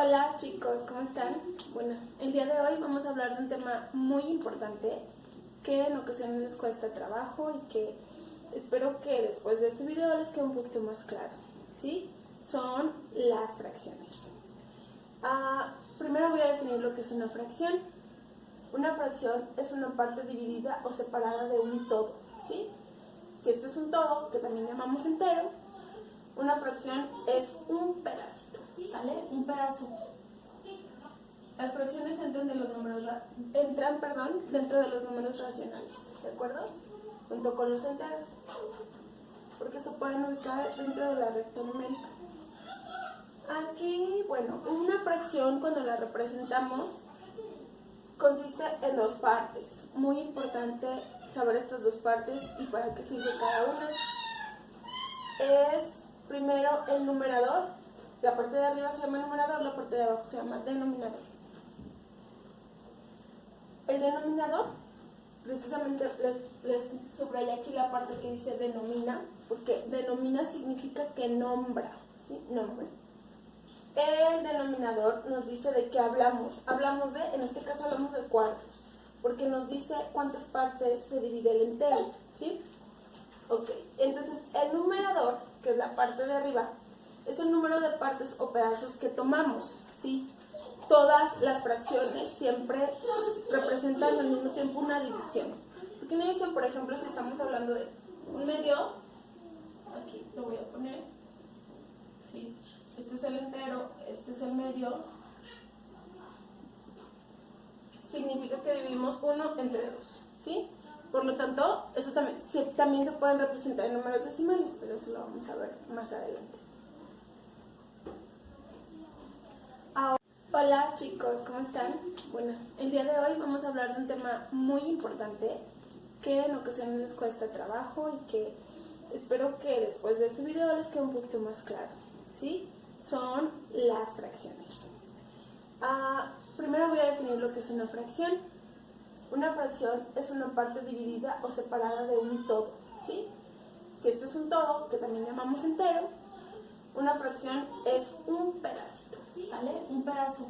Hola chicos, ¿cómo están? Bueno, el día de hoy vamos a hablar de un tema muy importante que en ocasiones les cuesta trabajo y que espero que después de este video les quede un poquito más claro, ¿sí? Son las fracciones. Primero voy a definir lo que es una fracción. Una fracción es una parte dividida o separada de un todo, ¿sí? Si este es un todo, que también llamamos entero, una fracción es un pedacito, ¿sale? Un pedazo. Las fracciones entran dentro de los números racionales, ¿de acuerdo? Junto con los enteros, porque se pueden ubicar dentro de la recta numérica. Aquí, bueno, una fracción cuando la representamos consiste en dos partes. Muy importante saber estas dos partes y para qué sirve cada una. Es primero el numerador, la parte de arriba se llama numerador, la parte de abajo se llama denominador. El denominador, precisamente les subrayé aquí la parte que dice denomina, porque denomina significa que nombra, ¿sí? Nombra. El denominador nos dice de qué hablamos. Hablamos de, en este caso hablamos de cuartos, porque nos dice cuántas partes se divide el entero, ¿sí? Ok, entonces el numerador, que es la parte de arriba, es el número de partes o pedazos que tomamos, ¿sí? Todas las fracciones siempre representan al mismo tiempo una división. Porque una división, por ejemplo, si estamos hablando de un medio, aquí lo voy a poner, ¿sí? Este es el entero, este es el medio, significa que dividimos uno entre dos, ¿sí? Por lo tanto, eso también se pueden representar en números decimales, pero eso lo vamos a ver más adelante. Hola chicos, ¿cómo están? Bueno, el día de hoy vamos a hablar de un tema muy importante que en ocasiones les cuesta trabajo y que espero que después de este video les quede un poquito más claro, ¿sí? Son las fracciones. Primero voy a definir lo que es una fracción. Una fracción es una parte dividida o separada de un todo, ¿sí? Si este es un todo, que también llamamos entero, una fracción es un pedacito, ¿sale? Un pedazo.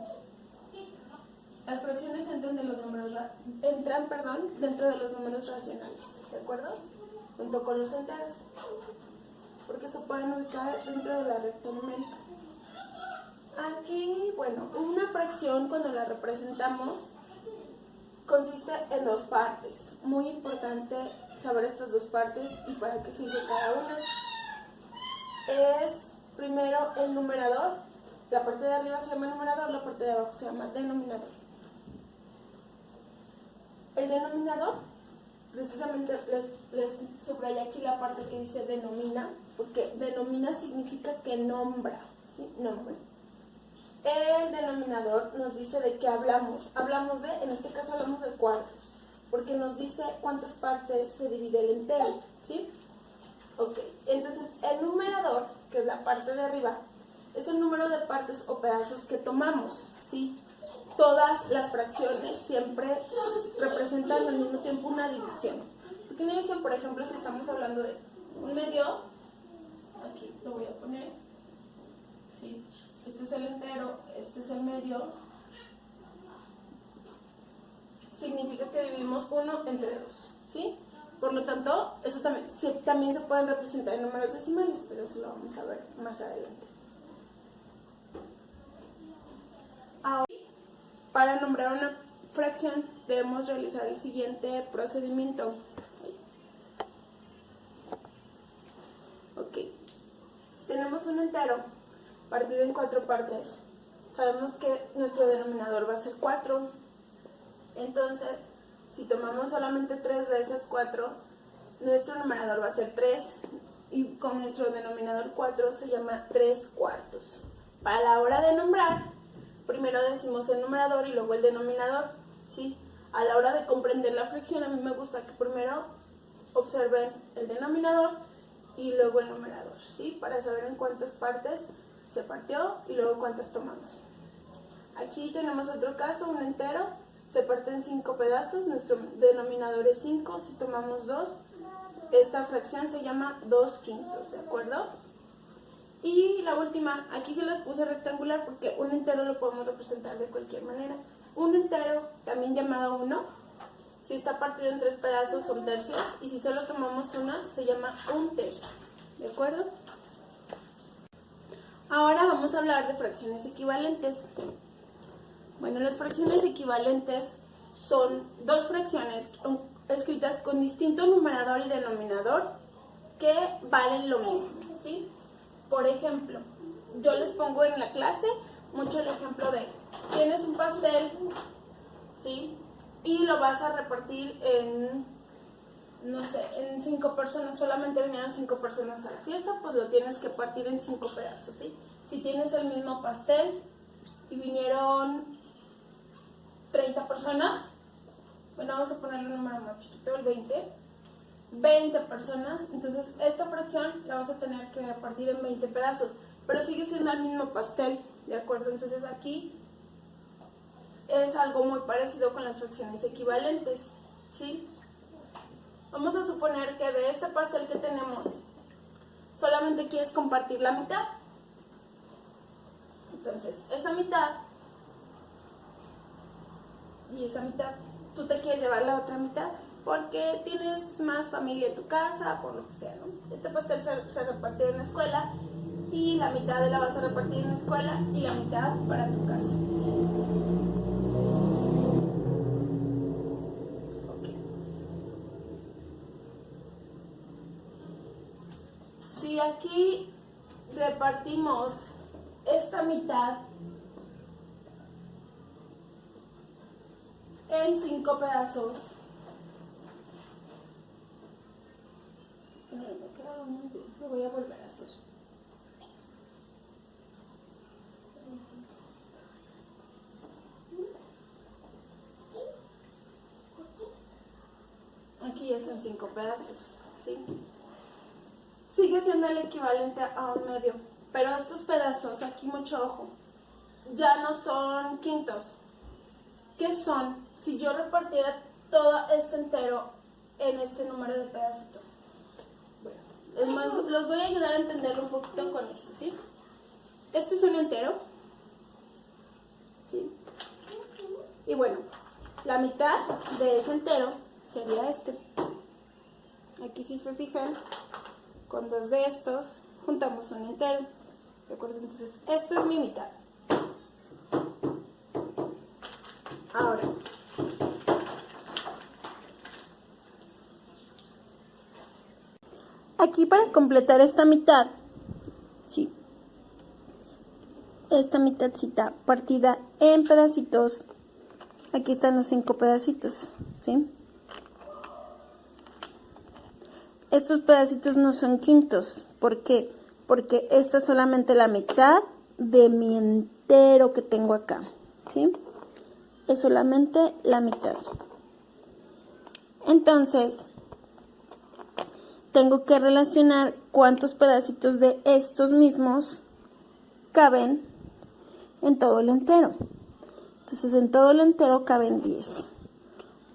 Las fracciones entran dentro de los números racionales, ¿de acuerdo? Junto con los enteros, porque se pueden ubicar dentro de la recta numérica. Aquí, bueno, una fracción cuando la representamos consiste en dos partes. Muy importante saber estas dos partes y para qué sirve cada una. Es primero el numerador, la parte de arriba se llama numerador, la parte de abajo se llama denominador. El denominador, precisamente les subrayé aquí la parte que dice denomina, porque denomina significa que nombra, ¿sí? Nombra. El denominador nos dice de qué hablamos. Hablamos de, en este caso hablamos de cuartos, porque nos dice cuántas partes se divide el entero, ¿sí? Ok, entonces el numerador, que es la parte de arriba, es el número de partes o pedazos que tomamos, ¿sí? Todas las fracciones siempre representan al mismo tiempo una división. Porque una división, por ejemplo, si estamos hablando de un medio, aquí lo voy a poner, ¿sí? Este es el entero, este es el medio, significa que dividimos uno entre dos, ¿sí? Por lo tanto, eso también se pueden representar en números decimales, pero eso lo vamos a ver más adelante. Ahora, para nombrar una fracción debemos realizar el siguiente procedimiento. Ok, si tenemos un entero partido en cuatro partes, sabemos que nuestro denominador va a ser 4. Entonces, si tomamos solamente 3 de esas 4, nuestro numerador va a ser 3 y con nuestro denominador 4 se llama 3 cuartos. Para la hora de nombrar, primero decimos el numerador y luego el denominador, ¿sí? A la hora de comprender la fracción, a mí me gusta que primero observen el denominador y luego el numerador, ¿sí? Para saber en cuántas partes se partió y luego cuántas tomamos. Aquí tenemos otro caso, un entero, se parte en 5 pedazos, nuestro denominador es 5, si tomamos 2, esta fracción se llama 2 quintos, ¿de acuerdo? Y la última, aquí se las puse rectangular porque un entero lo podemos representar de cualquier manera. Un entero, también llamado 1, si está partido en 3 pedazos son tercios, y si solo tomamos una, se llama un tercio. ¿De acuerdo? Ahora vamos a hablar de fracciones equivalentes. Bueno, las fracciones equivalentes son dos fracciones escritas con distinto numerador y denominador que valen lo mismo, ¿sí? Por ejemplo, yo les pongo en la clase mucho el ejemplo de, tienes un pastel, ¿sí? Y lo vas a repartir en, no sé, en 5 personas, solamente vinieron 5 personas a la fiesta, pues lo tienes que partir en 5 pedazos, ¿sí? Si tienes el mismo pastel y vinieron 30 personas, bueno, vamos a ponerle un número más chiquito, el 20 personas, entonces esta fracción la vas a tener que partir en 20 pedazos, pero sigue siendo el mismo pastel, ¿de acuerdo? Entonces aquí es algo muy parecido con las fracciones equivalentes, ¿sí? Vamos a suponer que de este pastel que tenemos, solamente quieres compartir la mitad. Entonces, esa mitad y esa mitad, tú te quieres llevar la otra mitad porque tienes más familia en tu casa, por lo que sea, ¿no? Este pastel se repartió en la escuela y la mitad la vas a repartir en la escuela y la mitad para tu casa. Okay. Si aquí repartimos esta mitad en 5 pedazos, lo voy a volver a hacer. Aquí ya son 5 pedazos, ¿sí? Sigue siendo el equivalente a un medio, pero estos pedazos, aquí mucho ojo, ya no son quintos. ¿Qué son? Si yo repartiera todo este entero en este número de pedacitos. Bueno, los voy a ayudar a entenderlo un poquito con esto, ¿sí? Este es un entero, ¿sí? Y bueno, la mitad de ese entero sería este. Aquí si se fijan, con 2 de estos juntamos un entero, ¿de acuerdo? Entonces, esta es mi mitad. Ahora, aquí para completar esta mitad, ¿sí? Esta mitadcita partida en pedacitos, aquí están los 5 pedacitos, ¿sí? Estos pedacitos no son quintos, ¿por qué? Porque esta es solamente la mitad de mi entero que tengo acá, ¿sí? Es solamente la mitad. Entonces, tengo que relacionar cuántos pedacitos de estos mismos caben en todo el entero. Entonces, en todo el entero caben 10.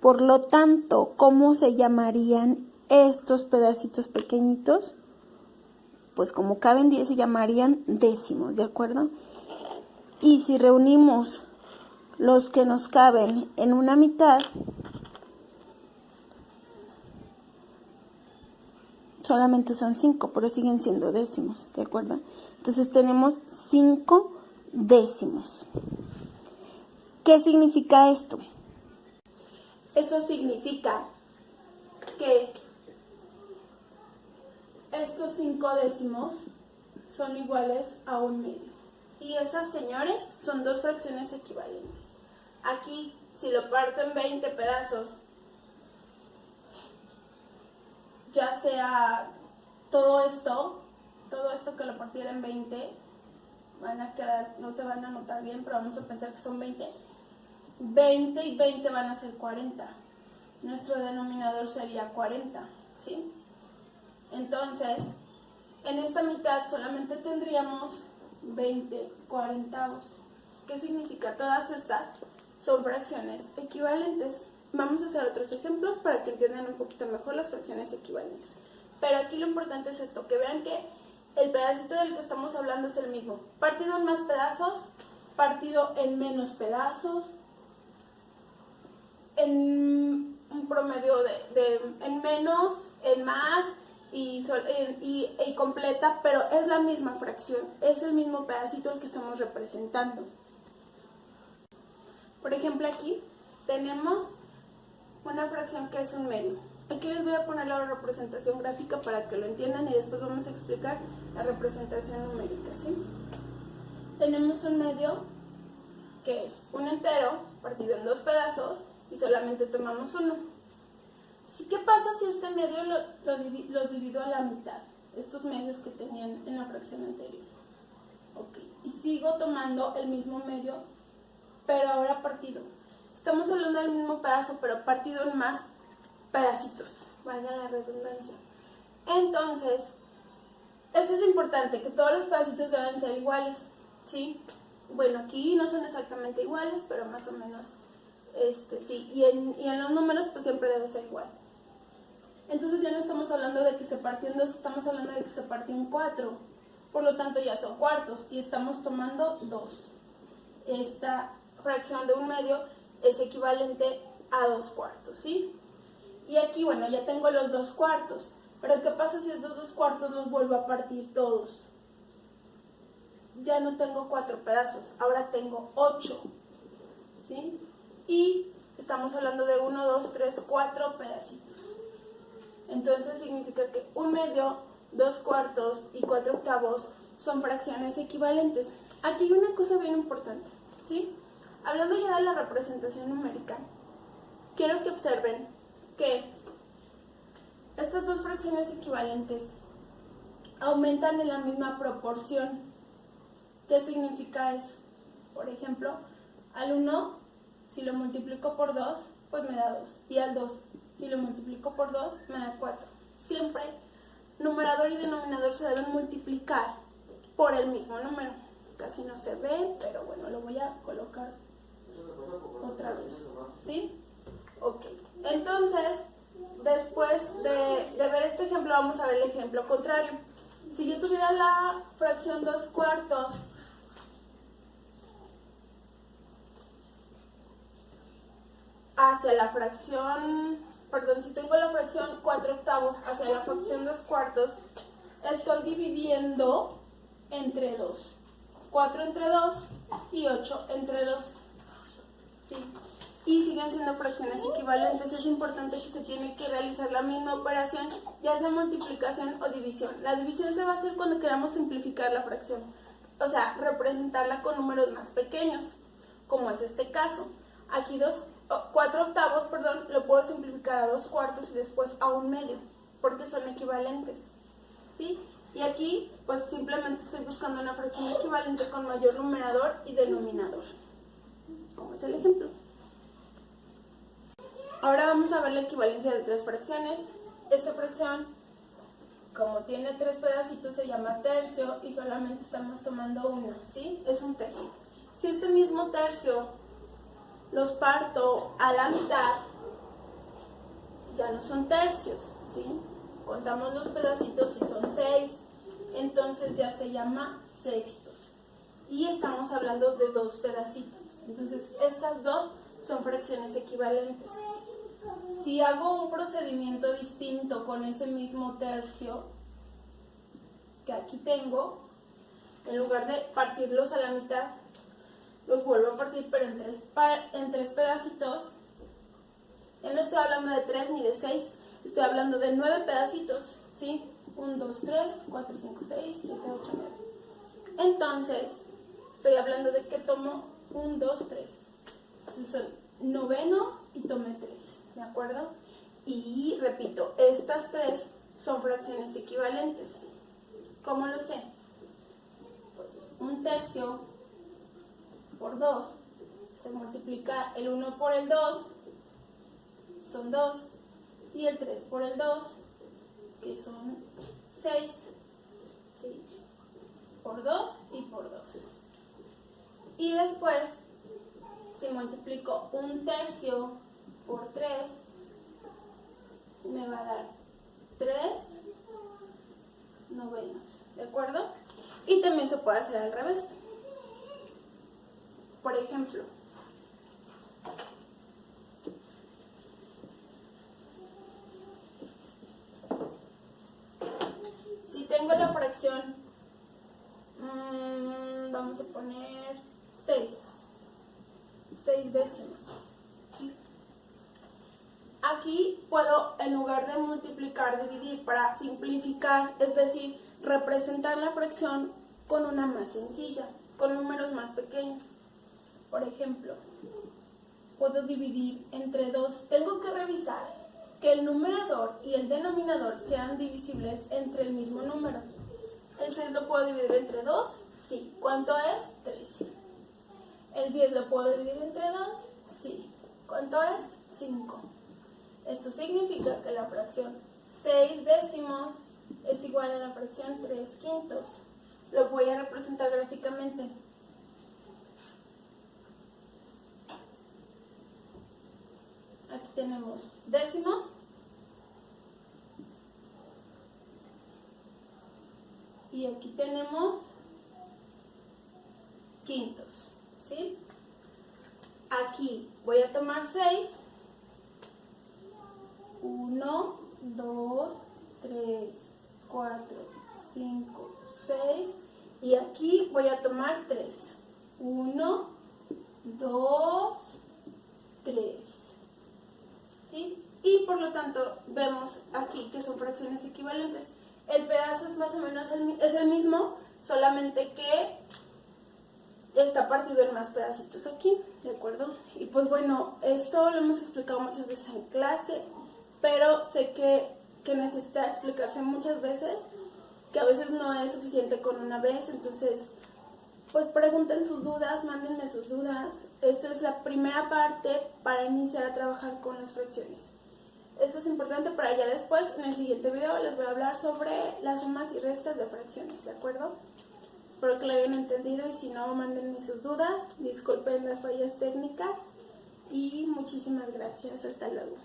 Por lo tanto, ¿cómo se llamarían estos pedacitos pequeñitos? Pues como caben 10 se llamarían décimos, ¿de acuerdo? Y si reunimos los que nos caben en una mitad, solamente son 5, pero siguen siendo décimos, ¿de acuerdo? Entonces tenemos 5 décimos. ¿Qué significa esto? Eso significa que estos 5 décimos son iguales a un medio. Y esas, señores, son dos fracciones equivalentes. Aquí, si lo parto en 20 pedazos, ya sea todo esto que lo partiera en 20, van a quedar, no se van a notar bien, pero vamos a pensar que son 20. 20 y 20 van a ser 40. Nuestro denominador sería 40, ¿sí? Entonces, en esta mitad solamente tendríamos 20 cuarentavos. ¿Qué significa? Todas estas son fracciones equivalentes. Vamos a hacer otros ejemplos para que entiendan un poquito mejor las fracciones equivalentes. Pero aquí lo importante es esto, que vean que el pedacito del que estamos hablando es el mismo. Partido en más pedazos, partido en menos pedazos, en un promedio en menos, en más y completa, pero es la misma fracción, es el mismo pedacito el que estamos representando. Por ejemplo, aquí tenemos una fracción que es un medio. Aquí les voy a poner la representación gráfica para que lo entiendan y después vamos a explicar la representación numérica, ¿sí? Tenemos un medio que es un entero partido en dos pedazos y solamente tomamos uno. ¿Sí? ¿Qué pasa si este medio los divido a la mitad? Estos medios que tenían en la fracción anterior. Ok, y sigo tomando el mismo medio, pero ahora partido. Estamos hablando del mismo pedazo, pero partido en más pedacitos, valga la redundancia. Entonces, esto es importante, que todos los pedacitos deben ser iguales, ¿sí? Bueno, aquí no son exactamente iguales, pero más o menos, sí. Y en los números, pues siempre debe ser igual. Entonces ya no estamos hablando de que se partió en dos, estamos hablando de que se partió en 4. Por lo tanto, ya son cuartos y estamos tomando 2. Esta fracción de un medio es equivalente a 2 cuartos, ¿sí? Y aquí, bueno, ya tengo los 2 cuartos. Pero ¿qué pasa si estos 2 cuartos los vuelvo a partir todos? Ya no tengo 4 pedazos, ahora tengo 8, ¿sí? Y estamos hablando de 1, 2, 3, 4 pedacitos. Entonces significa que un medio, 2 cuartos y 4 octavos son fracciones equivalentes. Aquí hay una cosa bien importante, ¿sí? Hablando ya de la representación numérica, quiero que observen que estas dos fracciones equivalentes aumentan en la misma proporción. ¿Qué significa eso? Por ejemplo, al 1, si lo multiplico por 2, pues me da 2. Y al 2, si lo multiplico por 2, me da 4. Siempre numerador y denominador se deben multiplicar por el mismo número. Casi no se ve, pero bueno, lo voy a colocar otra vez, ¿sí? Ok, entonces, después de ver este ejemplo, vamos a ver el ejemplo contrario. Si yo tuviera la fracción 2 cuartos hacia la fracción, perdón, si tengo la fracción 4 octavos hacia la fracción 2 cuartos, estoy dividiendo entre 2. 4 entre 2 y 8 entre 2. ¿Sí? Y siguen siendo fracciones equivalentes. Es importante que se tiene que realizar la misma operación, ya sea multiplicación o división. La división se va a hacer cuando queramos simplificar la fracción, o sea, representarla con números más pequeños, como es este caso. Aquí 4 octavos, perdón, lo puedo simplificar a 2 cuartos y después a 1 medio, porque son equivalentes, ¿sí? Y aquí, pues simplemente estoy buscando una fracción equivalente con mayor numerador y denominador, como es el ejemplo. Ahora vamos a ver la equivalencia de 3 fracciones. Esta fracción, como tiene 3 pedacitos, se llama tercio y solamente estamos tomando una, ¿sí? Es un tercio. Si este mismo tercio los parto a la mitad, ya no son tercios, ¿sí? Contamos los pedacitos y son 6, entonces ya se llama sextos. Y estamos hablando de 2 pedacitos. Entonces, estas dos son fracciones equivalentes. Si hago un procedimiento distinto con ese mismo tercio que aquí tengo, en lugar de partirlos a la mitad, los vuelvo a partir, pero en tres pedacitos. Ya no estoy hablando de 3 ni de 6, estoy hablando de 9 pedacitos, ¿sí? 1, 2, 3, 4, 5, 6, 7, 8, 9. Entonces, estoy hablando de que tomo 1, 2, 3. Entonces son novenos y tomé 3, ¿de acuerdo? Y repito, estas 3 son fracciones equivalentes. ¿Cómo lo sé? Pues un tercio por 2 se multiplica el 1 por el 2, son 2, y el 3 por el 2, que son 6, ¿sí? Por 2 y por 2. Y después, si multiplico un tercio por 3, me va a dar 3 novenos. ¿de acuerdo? Y también se puede hacer al revés. Por ejemplo, si tengo la fracción, vamos a poner 6 décimos, ¿sí? Aquí puedo, en lugar de multiplicar, dividir para simplificar, es decir, representar la fracción con una más sencilla, con números más pequeños. Por ejemplo, puedo dividir entre 2. Tengo que revisar que el numerador y el denominador sean divisibles entre el mismo número. ¿El 6 lo puedo dividir entre 2? Sí. ¿Cuánto es? 3. ¿El 10 lo puedo dividir entre 2? Sí. ¿Cuánto es? 5. Esto significa que la fracción 6 décimos es igual a la fracción 3 quintos. Lo voy a representar gráficamente. Aquí tenemos décimos y aquí tenemos quintos, ¿sí? Aquí voy a tomar 6. 1, 2, 3, 4, 5, 6 y aquí voy a tomar 3. 1, 2, 3. ¿Sí? Y por lo tanto vemos aquí que son fracciones equivalentes. El pedazo es más o menos el mismo, solamente que está partido en más pedacitos aquí, ¿de acuerdo? Y pues bueno, esto lo hemos explicado muchas veces en clase, pero sé que necesita explicarse muchas veces, que a veces no es suficiente con una vez, entonces pues pregunten sus dudas, mándenme sus dudas. Esta es la primera parte para iniciar a trabajar con las fracciones. Esto es importante para ya después, en el siguiente video les voy a hablar sobre las sumas y restas de fracciones, ¿de acuerdo? Espero que lo hayan entendido y si no, mándenme sus dudas. Disculpen las fallas técnicas y muchísimas gracias. Hasta luego.